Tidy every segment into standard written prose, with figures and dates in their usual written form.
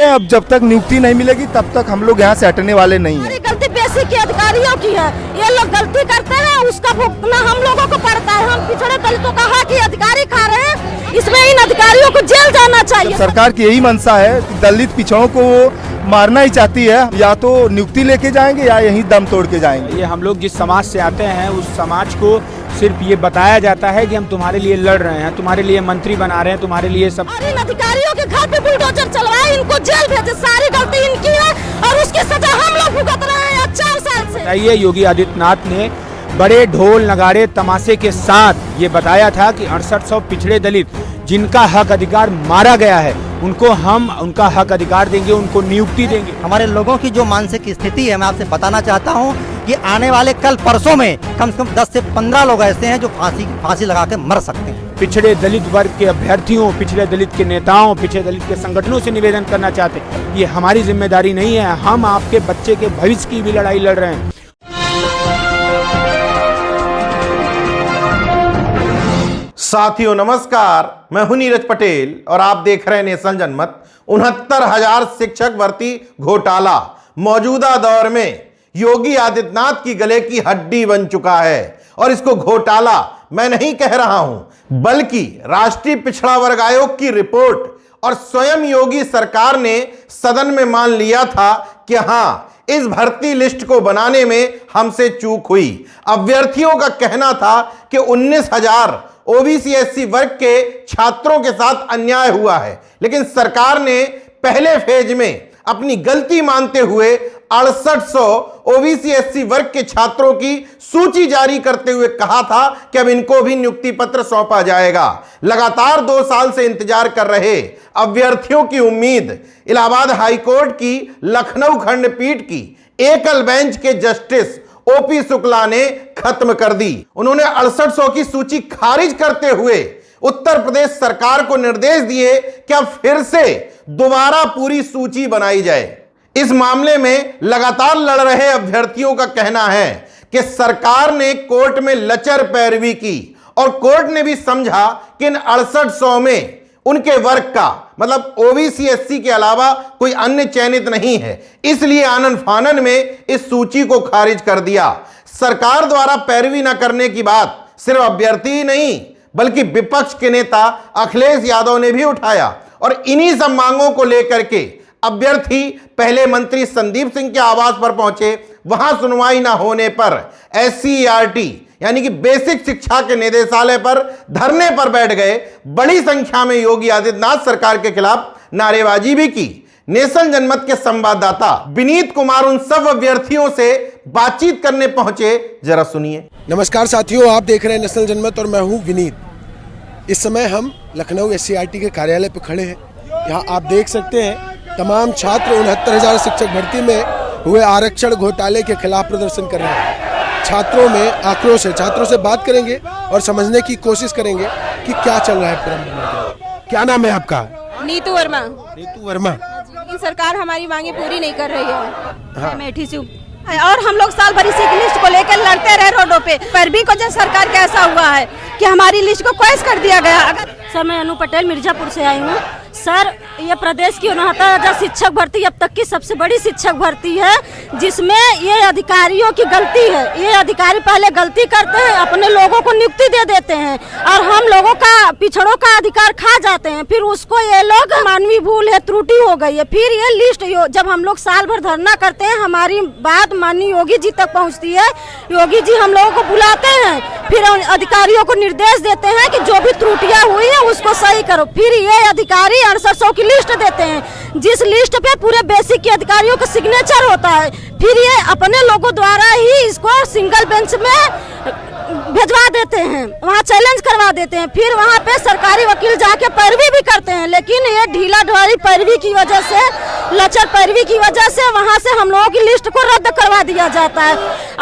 हैं। अब जब तक नियुक्ति नहीं मिलेगी तब तक हम लोग यहाँ से हटने वाले नहीं हैं। गलती बेसिक के अधिकारियों की है, ये लोग गलती करते हैं उसका भुगतना हम लोगों को पड़ता है। हम पिछड़े दलितों का हक ही अधिकारी खा रहे हैं, इसमें इन अधिकारियों को जेल जाना चाहिए। सरकार की यही मंशा है कि दलित पिछड़ों को वो मारना ही चाहती है, या तो नियुक्ति लेके जाएंगे या यहीं दम तोड़ के जाएंगे। ये हम लोग जिस समाज से आते हैं उस समाज को सिर्फ ये बताया जाता है कि हम तुम्हारे लिए लड़ रहे हैं, तुम्हारे लिए मंत्री बना रहे हैं, तुम्हारे लिए सब। और इन अधिकारियों के घर पे बुलडोजर चलवाए, इनको जेल भेजे, सारी गलती इनकी है और उसकी सजा हम लोग भुगत रहे हैं 4 साल से। ये योगी आदित्यनाथ ने बड़े ढोल नगाड़े तमाशे के साथ ये बताया था कि 6800 पिछड़े दलित जिनका हक अधिकार मारा गया है उनको हम उनका हक अधिकार देंगे, उनको नियुक्ति देंगे। हमारे लोगों की जो मानसिक स्थिति है मैं आपसे बताना चाहता हूं कि आने वाले कल परसों में कम से कम 10 से 15 लोग ऐसे हैं जो फांसी लगा के मर सकते हैं। पिछड़े दलित वर्ग के अभ्यर्थियों, पिछड़े दलित के नेताओं, पिछड़े दलित के संगठनों से निवेदन करना चाहते हैं, ये हमारी जिम्मेदारी नहीं है। हम आपके बच्चे के भविष्य की भी लड़ाई लड़ रहे हैं। साथियों नमस्कार, मैं हूं नीरज पटेल और आप देख रहे हैं नेशनल जनमत। 69,000 शिक्षक भर्ती घोटाला मौजूदा दौर में योगी आदित्यनाथ की गले की हड्डी बन चुका है और इसको घोटाला मैं नहीं कह रहा हूं बल्कि राष्ट्रीय पिछड़ा वर्ग आयोग की रिपोर्ट और स्वयं योगी सरकार ने सदन में मान लिया था कि हां, इस भर्ती लिस्ट को बनाने में हमसे चूक हुई। अभ्यर्थियों का कहना था कि 19,000 ओबीसी एससी वर्ग के छात्रों के साथ अन्याय हुआ है, लेकिन सरकार ने पहले फेज में अपनी गलती मानते हुए 6800 ओबीसी एससी वर्ग के छात्रों की सूची जारी करते हुए कहा था कि अब इनको भी नियुक्ति पत्र सौंपा जाएगा। लगातार 2 साल से इंतजार कर रहे अभ्यर्थियों की उम्मीद इलाहाबाद हाईकोर्ट की लखनऊ खंडपीठ की एकल बेंच के जस्टिस ओपी शुक्ला ने खत्म कर दी। उन्होंने 6800 की सूची खारिज करते हुए उत्तर प्रदेश सरकार को निर्देश दिए कि अब फिर से दोबारा पूरी सूची बनाई जाए। इस मामले में लगातार लड़ रहे अभ्यर्थियों का कहना है कि सरकार ने कोर्ट में लचर पैरवी की और कोर्ट ने भी समझा कि इन 6800 में उनके वर्ग का मतलब ओबीसी एससी के अलावा कोई अन्य चयनित नहीं है, इसलिए आनन फानन में इस सूची को खारिज कर दिया। सरकार द्वारा पैरवी न करने की बात सिर्फ अभ्यर्थी ही नहीं बल्कि विपक्ष के नेता अखिलेश यादव ने भी उठाया और इन्हीं सब मांगों को लेकर के अभ्यर्थी पहले मंत्री संदीप सिंह के आवास पर पहुंचे। वहां सुनवाई न होने पर SCERT यानी कि बेसिक शिक्षा के निदेशालय पर धरने पर बैठ गए। बड़ी संख्या में योगी आदित्यनाथ सरकार के खिलाफ नारेबाजी भी की। नेशनल जनमत के संवाददाता विनीत कुमार उन सब अभ्यर्थियों से बातचीत करने पहुंचे, जरा सुनिए। नमस्कार साथियों, आप देख रहे हैं नेशनल जनमत और मैं हूं विनीत। इस समय हम लखनऊ SCERT के कार्यालय पर खड़े हैं। यहाँ आप देख सकते हैं तमाम छात्र 69,000 शिक्षक भर्ती में हुए आरक्षण घोटाले के खिलाफ प्रदर्शन कर रहे हैं। छात्रों में आक्रोश है। छात्रों से बात करेंगे और समझने की कोशिश करेंगे कि क्या चल रहा है पूरा। क्या नाम है आपका? नीतू वर्मा। नीतू वर्मा। सरकार हमारी मांगे पूरी नहीं कर रही है। हाँ। मैं मेठी से और हम लोग साल भर इसी लिस्ट को लेकर लड़ते रहे रोडों पे, पर भी को सरकार का ऐसा हुआ है कि हमारी लिस्ट को क्वैश कर दिया गया। सर, मैं अनु पटेल मिर्जापुर से आई हूँ। सर, ये प्रदेश की 69,000 शिक्षक भर्ती अब तक की सबसे बड़ी शिक्षक भर्ती है, जिसमें ये अधिकारियों की गलती है। ये अधिकारी पहले गलती करते हैं, अपने लोगों को नियुक्ति दे देते हैं और हम लोगों का पिछड़ों का अधिकार खा जाते हैं। फिर उसको ये लोग मानवीय भूल है, त्रुटि हो गई है। फिर ये लिस्ट जब हम लोग साल भर धरना करते हैं, हमारी बात माननीय योगी जी तक पहुँचती है। योगी जी हम लोगों को बुलाते हैं, फिर अधिकारियों को निर्देश देते हैं कि जो भी त्रुटियां हुई है उसको सही करो। फिर ये अधिकारी 6800 की लिस्ट देते हैं, जिस लिस्ट पे पूरे बेसिक के अधिकारियों का सिग्नेचर होता है। फिर ये अपने लोगों द्वारा ही इसको सिंगल बेंच में भिजवा देते हैं, वहाँ चैलेंज करवा देते हैं। फिर वहाँ पे सरकारी वकील जाके पैरवी भी करते हैं, लेकिन ये ढीला ढाली पैरवी की वजह से, लचर पैरवी की वजह से वहाँ से हम लोगों की लिस्ट को रद्द करवा दिया जाता है।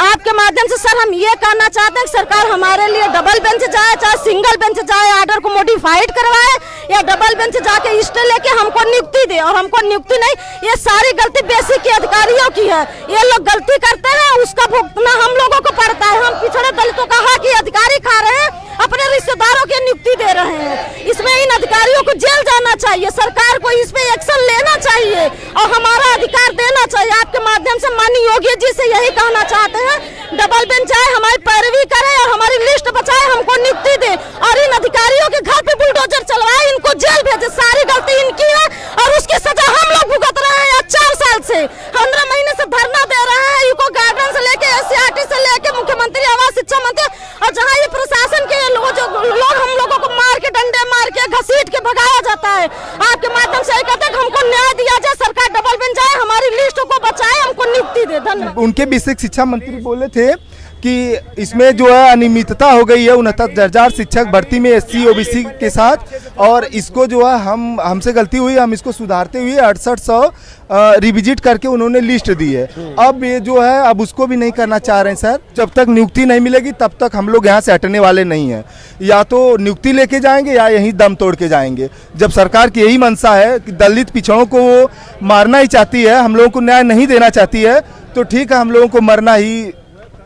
आपके माध्यम से सर हम ये कहना चाहते हैं कि सरकार हमारे लिए डबल बेंच जाए, चाहे सिंगल बेंच जाए, आर्डर को मॉडिफाइड करवाए या डबल बेंच जाके स्टे लेके हमको नियुक्ति दे। और हमको नियुक्ति नहीं, ये सारी गलती बेसिक के अधिकारियों की है। ये लोग गलती करते हैं, उसका भुगतना हम लोगों को पड़ता है। हम पिछड़े दलितों का हक ही अधिकारी खा रहे हैं, अपने रिश्तेदारों की नियुक्ति दे रहे हैं। इसमें इन अधिकारियों को जेल जाना चाहिए, सरकार को इस पे एक्शन लेना चाहिए और हमारा अधिकार देना चाहिए। आपके माध्यम से माननीय योगी जी से यही कहना चाहते हैं, डबल बेंच आए, हमारी पैरवी करे और हमारी लिस्ट बचाए, हमको नियुक्ति दे और इन अधिकारियों के घर पे बुलडोजर चलवाए, इनको जेल भेजे। सारी गलती इनकी है और उसकी सजा हम लोग भुगत रहे हैं 4 साल से, 15 महीने से धरना दे रहे हैं। इको गार्डन से लेके SCRT से लेके मुख्यमंत्री आवास, शिक्षा मंत्री और जहाँ ये प्रशासन के लोग हम लोगों को मार के, डंडे मार के, घसीट के भगाया जाता है। आपके माध्यम से कहते हैं कि हमको न्याय दिया जाए, सरकार डबल बेंच आए, हमारी लिस्ट को बचाए, हमको नियुक्ति दे। धन्यवाद। उनके बेसिक शिक्षा मंत्री बोले थे कि इसमें जो है अनियमितता हो गई है 69,000 शिक्षक भर्ती में SC OBC के साथ, और इसको जो है हमसे गलती हुई, हम इसको सुधारते हुए 6800 रिविजिट करके उन्होंने लिस्ट दी है। अब ये जो है अब उसको भी नहीं करना चाह रहे हैं सर। जब तक नियुक्ति नहीं मिलेगी तब तक हम लोग यहाँ से हटने वाले नहीं हैं। या तो नियुक्ति लेके जाएंगे या यहीं दम तोड़ के जाएंगे। जब सरकार की यही मंशा है कि दलित पिछड़ों को वो मारना ही चाहती है, हम लोगों को न्याय नहीं देना चाहती है, तो ठीक है, हम लोगों को मरना ही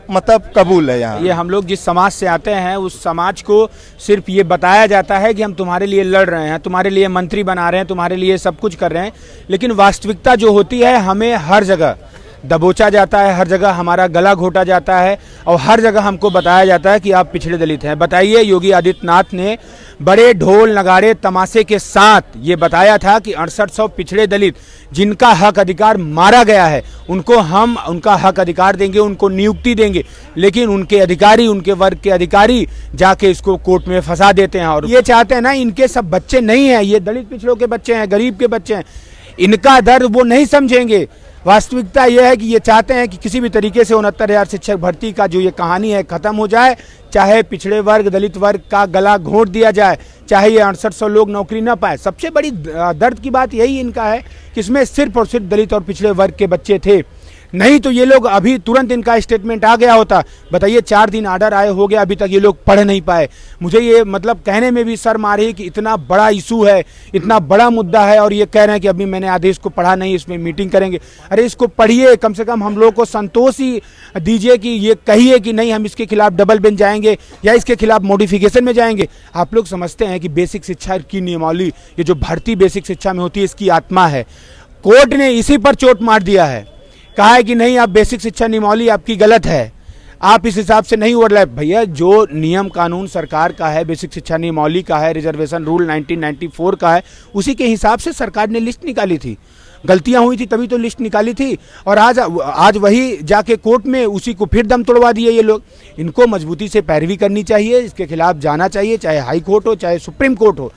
मतलब कबूल है। यहाँ ये हम लोग जिस समाज से आते हैं उस समाज को सिर्फ ये बताया जाता है कि हम तुम्हारे लिए लड़ रहे हैं, तुम्हारे लिए मंत्री बना रहे हैं, तुम्हारे लिए सब कुछ कर रहे हैं, लेकिन वास्तविकता जो होती है हमें हर जगह दबोचा जाता है, हर जगह हमारा गला घोटा जाता है और हर जगह हमको बताया जाता है कि आप पिछड़े दलित हैं। बताइए, योगी आदित्यनाथ ने बड़े ढोल नगाड़े तमाशे के साथ ये बताया था कि 6800 पिछड़े दलित जिनका हक अधिकार मारा गया है उनको हम उनका हक अधिकार देंगे, उनको नियुक्ति देंगे, लेकिन उनके अधिकारी, उनके वर्ग के अधिकारी जाके इसको कोर्ट में फंसा देते हैं। और ये चाहते हैं ना, इनके सब बच्चे नहीं हैं, ये दलित पिछड़ों के बच्चे हैं, गरीब के बच्चे हैं, इनका दर्द वो नहीं समझेंगे। वास्तविकता यह है कि ये चाहते हैं कि किसी भी तरीके से 69,000 शिक्षक भर्ती का जो ये कहानी है खत्म हो जाए, चाहे पिछड़े वर्ग, दलित वर्ग का गला घोंट दिया जाए, चाहे ये 6800 लोग नौकरी ना पाए। सबसे बड़ी दर्द की बात यही इनका है कि इसमें सिर्फ और सिर्फ दलित और पिछड़े वर्ग के बच्चे थे, नहीं तो ये लोग अभी तुरंत इनका स्टेटमेंट आ गया होता। बताइए, 4 दिन आर्डर आए हो गया, अभी तक ये लोग पढ़ नहीं पाए। मुझे ये मतलब कहने में भी शर्म आ रही है कि इतना बड़ा इशू है, इतना बड़ा मुद्दा है और ये कह रहे हैं कि अभी मैंने आदेश को पढ़ा नहीं, इसमें मीटिंग करेंगे। अरे इसको पढ़िए, कम से कम हम लोग को संतोष ही दीजिए कि ये कहिए कि नहीं, हम इसके खिलाफ डबल बेंच जाएंगे या इसके खिलाफ मॉडिफिकेशन में जाएंगे। आप लोग समझते हैं कि बेसिक शिक्षा की नियमावली, ये जो भर्ती बेसिक शिक्षा में होती है, इसकी आत्मा है। कोर्ट ने इसी पर चोट मार दिया है, कहा है कि नहीं, आप बेसिक शिक्षा नियमावली आपकी गलत है, आप इस हिसाब से नहीं ओवरलैप। भैया, जो नियम कानून सरकार का है, बेसिक शिक्षा नियमावली का है, रिजर्वेशन रूल 1994 का है, उसी के हिसाब से सरकार ने लिस्ट निकाली थी। गलतियां हुई थी तभी तो लिस्ट निकाली थी, और आज वही जाके कोर्ट में उसी को फिर दम तोड़वा दिए ये लोग। इनको मजबूती से पैरवी करनी चाहिए, इसके खिलाफ जाना चाहिए, चाहे हाई कोर्ट हो चाहे सुप्रीम कोर्ट हो।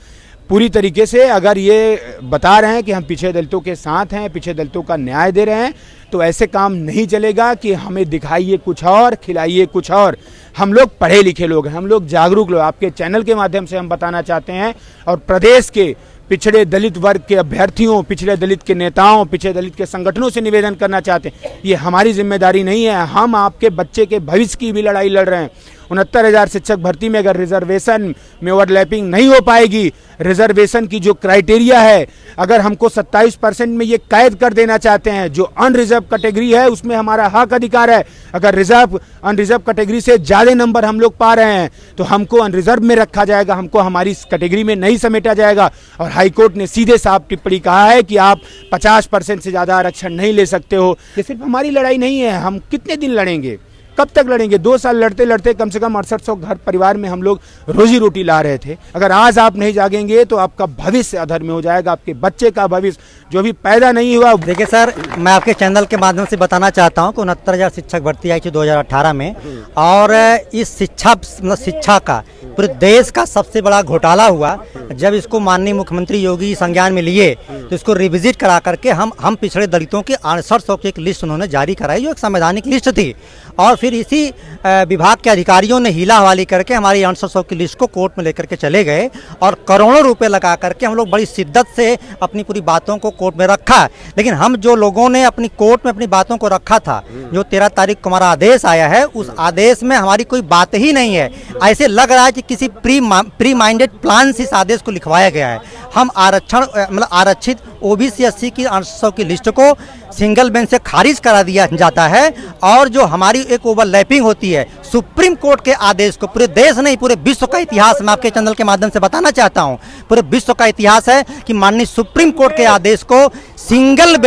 पूरी तरीके से अगर ये बता रहे हैं कि हम पिछड़े दलितों के साथ हैं, पिछड़े दलितों का न्याय दे रहे हैं, तो ऐसे काम नहीं चलेगा कि हमें दिखाइए कुछ और, खिलाइए कुछ और। हम लोग पढ़े लिखे लोग हैं, हम लोग जागरूक लोग, आपके चैनल के माध्यम से हम बताना चाहते हैं और प्रदेश के पिछड़े दलित वर्ग के अभ्यर्थियों, पिछड़े दलित के नेताओं, पिछड़े दलित के संगठनों से निवेदन करना चाहते हैं, ये हमारी जिम्मेदारी नहीं है। हम आपके बच्चे के भविष्य की भी लड़ाई लड़ रहे हैं। 69,000 शिक्षक भर्ती में अगर रिजर्वेशन में ओवरलैपिंग नहीं हो पाएगी, रिजर्वेशन की जो क्राइटेरिया है, अगर हमको 27% में ये कैद कर देना चाहते हैं, जो अनरिजर्व कैटेगरी है उसमें हमारा हक अधिकार है। अगर अनरिजर्व कैटेगरी से ज्यादा नंबर हम लोग पा रहे हैं तो हमको अनरिजर्व में रखा जाएगा, हमको हमारी कैटेगरी में नहीं समेटा जाएगा। और हाईकोर्ट ने सीधे साफ टिप्पणी कहा है कि आप 50% से ज्यादा आरक्षण नहीं ले सकते हो। ये सिर्फ हमारी लड़ाई नहीं है, हम कितने दिन लड़ेंगे, कब तक लड़ेंगे? 2 साल लड़ते लड़ते कम से कम 6800 घर परिवार में हम लोग रोजी रोटी ला रहे थे। अगर आज आप नहीं जागेंगे तो आपका भविष्य अधर में हो जाएगा, आपके बच्चे का भविष्य जो अभी पैदा नहीं हुआ। देखिए सर, मैं आपके चैनल के माध्यम से बताना चाहता हूं कि 69,000 शिक्षक भर्ती आई थी 2018 में, और इस शिक्षा का पूरे देश का सबसे बड़ा घोटाला हुआ जब इसको माननीय मुख्यमंत्री योगी संज्ञान में लिए, तो इसको रिविजिट करा करके हम पिछड़े दलितों की 6800 की एक लिस्ट उन्होंने जारी कराई, जो एक संवैधानिक लिस्ट थी। और फिर इसी विभाग के अधिकारियों ने हीला हवाली करके हमारी 6800 की लिस्ट को कोर्ट में लेकर के चले गए और करोड़ों रुपए लगा करके हम लोग बड़ी शिद्दत से अपनी पूरी बातों को कोर्ट में रखा। लेकिन हम जो लोगों ने अपनी कोर्ट में अपनी बातों को रखा था, जो 13 तारीख को हमारा आदेश आया है, उस आदेश में हमारी कोई बात ही नहीं है। ऐसे लग रहा है कि किसी प्री माइंडेड प्लान से इस आदेश को लिखवाया गया है। हम आरक्षण मतलब आरक्षित ओबीसी एससी की 800 की लिस्ट को सिंगल बेंच से खारिज करा दिया जाता है और जो हमारी एक ओवरलैपिंग होती है सुप्रीम कोर्ट के आदेश को, पूरे देश नहीं पूरे विश्व का इतिहास मैं आपके चैनल के माध्यम से बताना चाहता हूं, पूरे विश्व का इतिहास है कि माननीय सुप्रीम कोर्ट के आदेश को सिंगल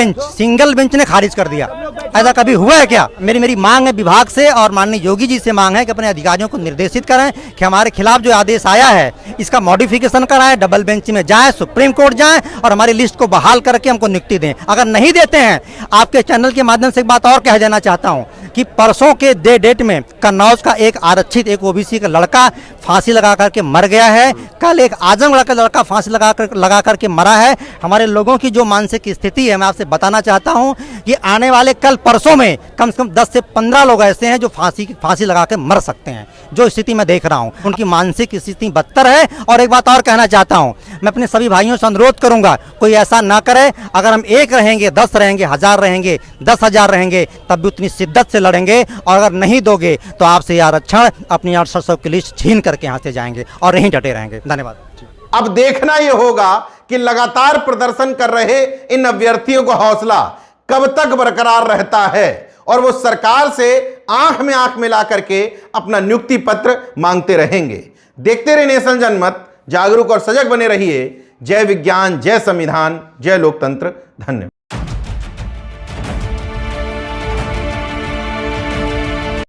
बेंच ने खारिज कर दिया। ऐसा कभी हुआ है क्या? मेरी मांग है विभाग से और माननीय योगी जी से मांग है कि अपने अधिकारियों को निर्देशित करें कि हमारे खिलाफ जो आदेश आया है इसका मॉडिफिकेशन कराएं, डबल बेंच में जाएं, सुप्रीम कोर्ट जाएं और हमारी लिस्ट को बहाल करके हमको नियुक्ति दें। अगर नहीं देते हैं, आपके चैनल के माध्यम से एक बात और कह देना चाहता हूं कि परसों के डेट में कन्नौज का एक आरक्षित एक ओबीसी का लड़का फांसी लगा करके मर गया है। कल एक आजमगढ़ का लड़का फांसी लगा करके मरा है। हमारे लोगों की जो मानसिक स्थिति है मैं आपसे बताना चाहता हूं कि आने वाले कल परसों में कम से कम 10 से 15 लोग ऐसे हैं जो फांसी लगा के मर सकते हैं। जो स्थिति मैं देख रहा हूं उनकी मानसिक स्थिति बदतर है। और एक बात और कहना चाहता हूं, मैं अपने सभी भाइयों से अनुरोध करूंगा कोई ऐसा ना करे। अगर हम 1 रहेंगे, 10 रहेंगे, 1000 रहेंगे, 10,000 रहेंगे, तब भी उतनी शिद्दत से लड़ेंगे। और अगर नहीं दोगे तो आपसे आरक्षण अपनी 800 की लिस्ट छीन करके यहाँ से जाएंगे और यहीं डटे रहेंगे। धन्यवाद। अब देखना यह होगा कि लगातार प्रदर्शन कर रहे इन अभ्यर्थियों का हौसला कब तक बरकरार रहता है और वो सरकार से आंख में आंख मिला करके अपना नियुक्ति पत्र मांगते रहेंगे। देखते रहिए नेशन जनमत, जागरूक और सजग बने रहिए। जय विज्ञान, जय संविधान, जय लोकतंत्र। धन्यवाद।